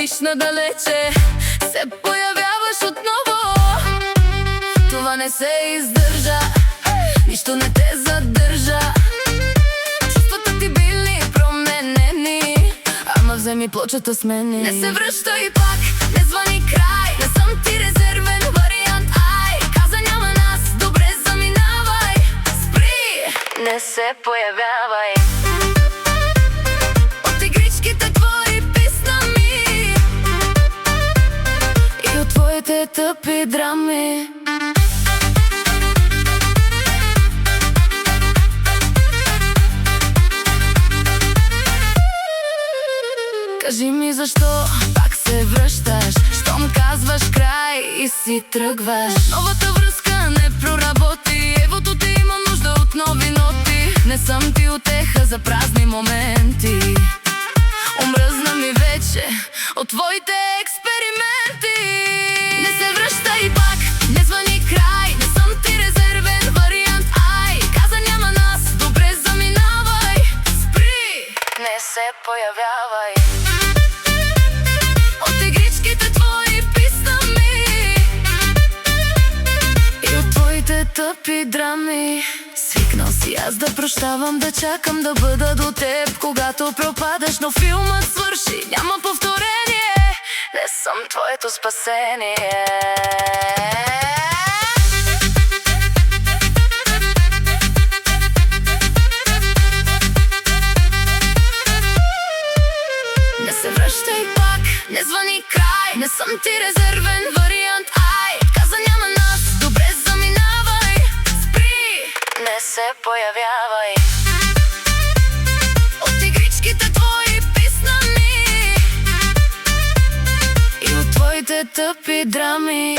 вървиш надалече, се появяваш отново. Това не се издържа, нищо не те задържа. Чувствата ти били променени, ама вземи плочата смени. Не се връщай пак, не звъни край, не съм ти резервен вариант. Ай, каза няма нас, добре заминавай. Спри, не се появявай. От игричките твои писна ми и от твоите тъпи драми. Кажи ми защо пак се връщаш, щом казваш край и си тръгваш. Новата връзка не проработи, евото ти има нужда от нови ноти. Не съм ти утеха за празни моменти, омръзна ми вече от твоите експерименти. Не се връщай пак, не звъни край, не съм ти резервен вариант. Ай, каза няма нас, добре заминавай. Спри, не се появявай. От игричките твои писна ми и от твоите тъпи драми. Свикнал си аз да прощавам, да чакам да бъда до теб, когато пропадаш, но филмът свърши, няма повторение. Не съм твоето спасение. Не се връщай пак, не звъни край, не съм ти резервен вариант. Ай, каза няма нас, добре заминавай. Спри, не се появявай. От игричките твои писна ми и от твоите тъпи драми.